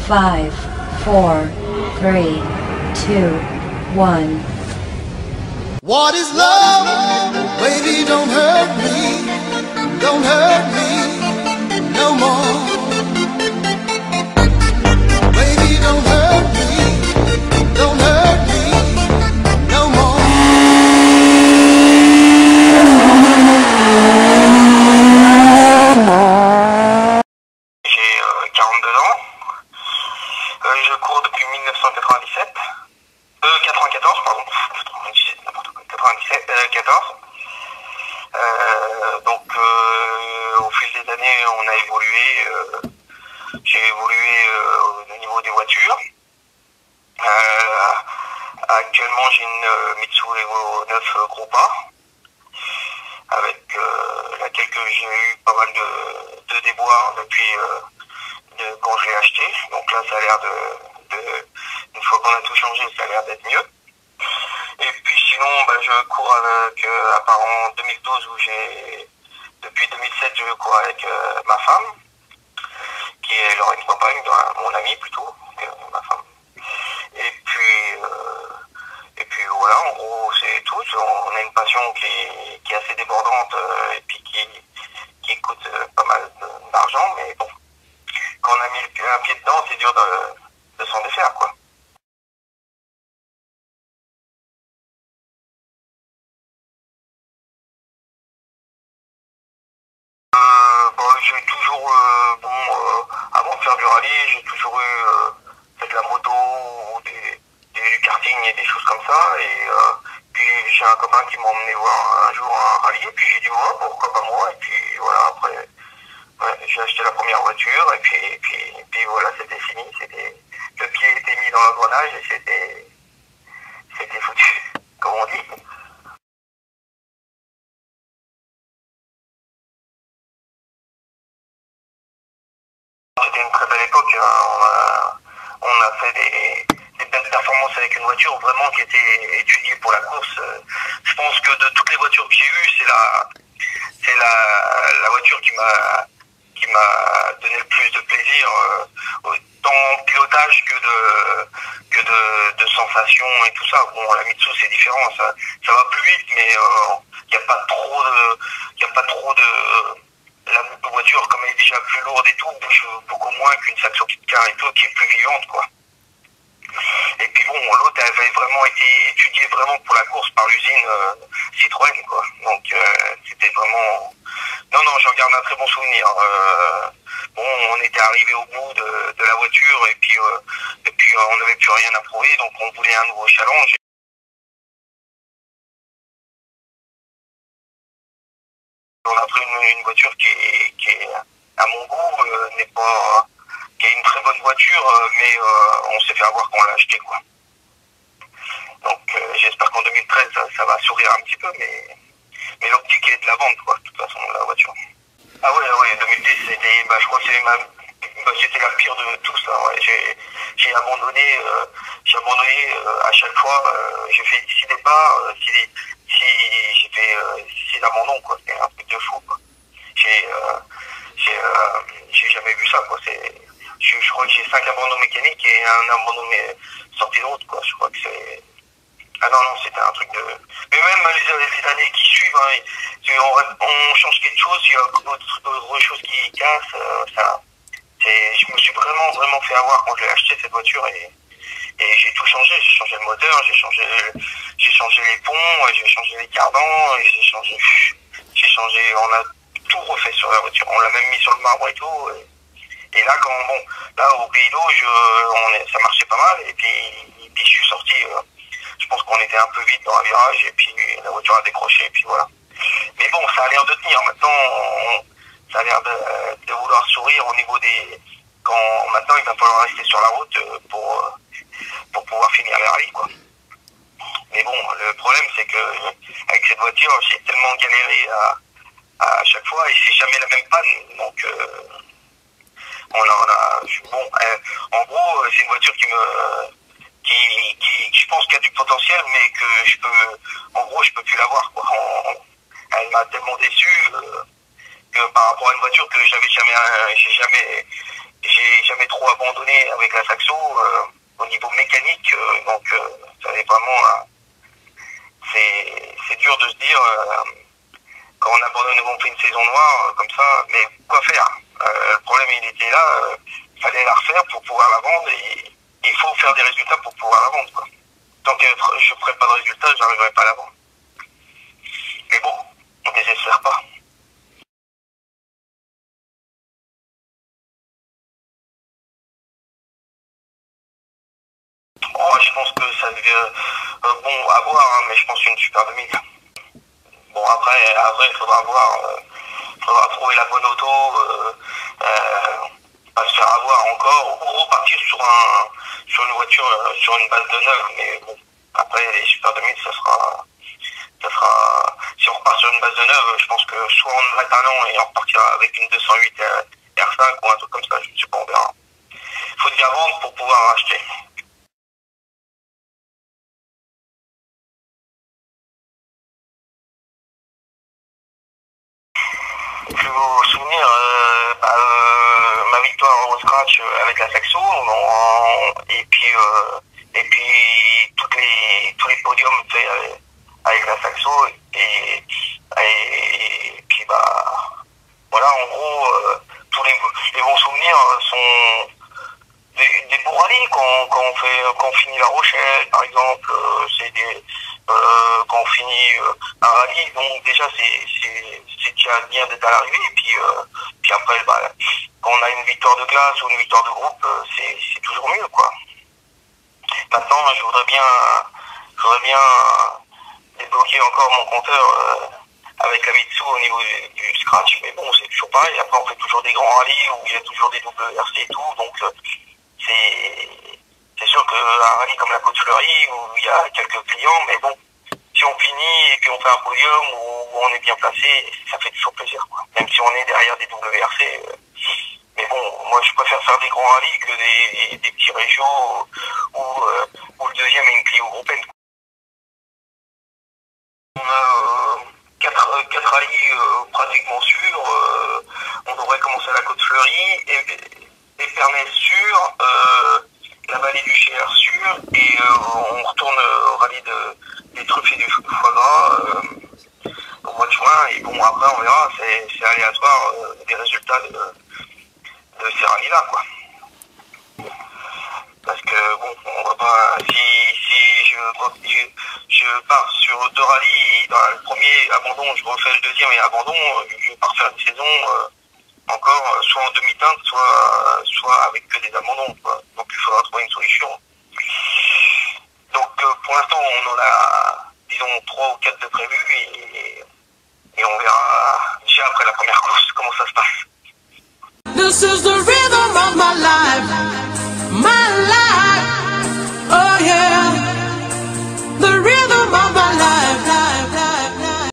5, 4, 3, 2, 1. What is love? Baby, don't hurt me. Don't hurt me no more. Baby, don't hurt me. Don't hurt me no more. J'ai 42 ans. Je cours depuis 1997. 94, pardon. 97, n'importe quoi. 97, 14. Au fil des années, on a évolué. J'ai évolué au niveau des voitures. Actuellement, j'ai une Mitsubishi Evo 9 Group A, avec laquelle j'ai eu pas mal de déboires depuis quand je l'ai acheté. Donc là, ça a l'air une fois qu'on a tout changé, ça a l'air d'être mieux. Et puis sinon, je cours avec, à part en 2012 où depuis 2007, je cours avec ma femme, qui est Lorraine Compagne, mon amie plutôt, ma femme. Et puis voilà, en gros, c'est tout. On a une passion qui est assez débordante et puis qui coûte pas mal d'argent, mais bon, quand on a mis un pied dedans, c'est dur de s'en défaire, quoi. J'ai toujours, avant de faire du rallye, j'ai toujours fait de la moto ou du karting et des choses comme ça. Et puis j'ai un copain qui m'a emmené voir un jour un rallye, et puis j'ai dit ouais, pourquoi pas moi. Et puis voilà, après j'ai acheté la première voiture, et puis voilà, c'était fini. Le pied était mis dans l'engrenage et c'était foutu, comme on dit. C'était une très belle époque, hein. On a fait des belles performances avec une voiture vraiment qui était étudiée pour la course. Je pense que de toutes les voitures que j'ai eues, c'est la voiture qui m'a donné le plus de plaisir, tant en pilotage que de sensations et tout ça. Bon, la Mitsu c'est différent, ça va plus vite, mais il n'y a pas trop de la voiture, comme elle est déjà plus lourde et tout, bouge beaucoup moins qu'une Saxo Kit Car et tout, qui est plus vivante, quoi. Et puis bon, l'autre avait vraiment été étudiée vraiment pour la course par l'usine Citroën, quoi. Donc c'était vraiment... Non, j'en garde un très bon souvenir. On était arrivé au bout de la voiture, et puis on n'avait plus rien à prouver, donc on voulait un nouveau challenge. On a pris une voiture qui est à mon goût, qui est une très bonne voiture, mais on s'est fait avoir quand on l'a acheté, quoi. Donc j'espère qu'en 2013 ça va sourire un petit peu, mais l'optique est de la vente, quoi, de toute façon, la voiture. Ah ouais, 2010 c'était, je crois que c'était la pire de tout ça. Ouais. J'ai abandonné à chaque fois. J'ai fait 6 départs, j'ai fait 6 abandons, quoi. C'est un truc de fou, quoi. J'ai jamais vu ça, quoi. Je crois que j'ai 5 abandons mécaniques et un abandon sorti de route, quoi. Je crois que c'est... Ah non, c'était un truc de... Mais même les années qui suivent, hein, on change quelque chose, il y a d'autres choses qui cassent. Je me suis vraiment fait avoir quand je l'ai acheté, cette voiture, et j'ai tout changé. J'ai changé le moteur, j'ai changé les ponts, j'ai changé les cardans, j'ai changé, on a tout refait sur la voiture. On l'a même mis sur le marbre et tout. Et là, là au Pays d'Eau, ça marchait pas mal, et puis je suis sorti... je pense qu'on était un peu vite dans un virage, et puis la voiture a décroché, et puis voilà. Mais bon, ça a l'air de tenir. Maintenant, ça a l'air de vouloir sourire au niveau des... Maintenant, il va falloir rester sur la route pour pouvoir finir les rallyes, quoi. Mais bon, le problème, c'est que avec cette voiture, j'ai tellement galéré à chaque fois, et c'est jamais la même panne. Donc, en gros, c'est une voiture qui je pense qu'il y a du potentiel, mais que je peux plus l'avoir, quoi. Elle m'a tellement déçu que par rapport à une voiture que j'ai jamais j'ai jamais trop abandonné avec la Saxo au niveau mécanique, donc ça est vraiment c'est dur de se dire quand on abandonne, on fait une saison noire comme ça, mais quoi faire? Le problème il était là, il fallait la refaire pour pouvoir la vendre et il faut faire des résultats pour pouvoir la vendre, quoi. Tant que je ne ferai pas de résultats, je n'arriverai pas à la vendre. Mais bon, on ne désespère pas. Oh, je pense que ça devient bon à voir, hein, mais je pense une Super 2000. Bon, après, il faudra voir, faudra trouver la bonne auto, pas se faire avoir encore, ou repartir sur une voiture, sur une base de 9, mais bon, après, les Super 2000, si on repart sur une base de 9, je pense que soit on arrête un an et on repartira avec une 208 R5 ou un truc comme ça, je ne sais pas, on verra. Il faut bien vendre pour pouvoir acheter. Plus beau souvenir, ma victoire au scratch avec la Saxo, et puis tous les podiums faits avec la Saxo, et puis voilà, en gros, tous les bons souvenirs sont des beaux rallyes quand on finit La Rochelle, par exemple, quand on finit un rallye, donc déjà c'est déjà bien d'être à l'arrivée, et puis après quand on a une victoire de classe ou une victoire de groupe, c'est toujours mieux, quoi. Maintenant, je voudrais bien débloquer encore mon compteur avec la Mitsu au niveau du scratch, mais bon, c'est toujours pareil. Après, on fait toujours des grands rallyes où il y a toujours des WRC et tout, donc c'est sûr qu'un rallye comme la Côte-Fleurie où il y a quelques clients, mais bon, si on finit et puis on fait un podium où on est bien placé, ça fait toujours plaisir, quoi. Même si on est derrière des WRC. Mais bon, moi je préfère faire des grands rallyes que des petits régiaux où le deuxième est une Clio européenne. On a quatre rallyes pratiquement sûrs. On devrait commencer à la Côte-Fleurie, Épernay sûr, la vallée du Cher sûr, et on retourne au rallye des truffes et du foie gras au mois de juin. Et bon, après on verra, c'est aléatoire des résultats de ces rallyes-là, quoi. Parce que bon, on va pas. Si je pars sur 2 rallyes, dans le premier abandon, je refais le deuxième et abandon, je vais pas refaire une saison encore, soit en demi-teinte, soit avec que des abandons, quoi. Donc il faudra trouver une solution. Donc pour l'instant, on en a, disons, 3 ou 4 de prévus, et on verra déjà après la première course comment ça se passe.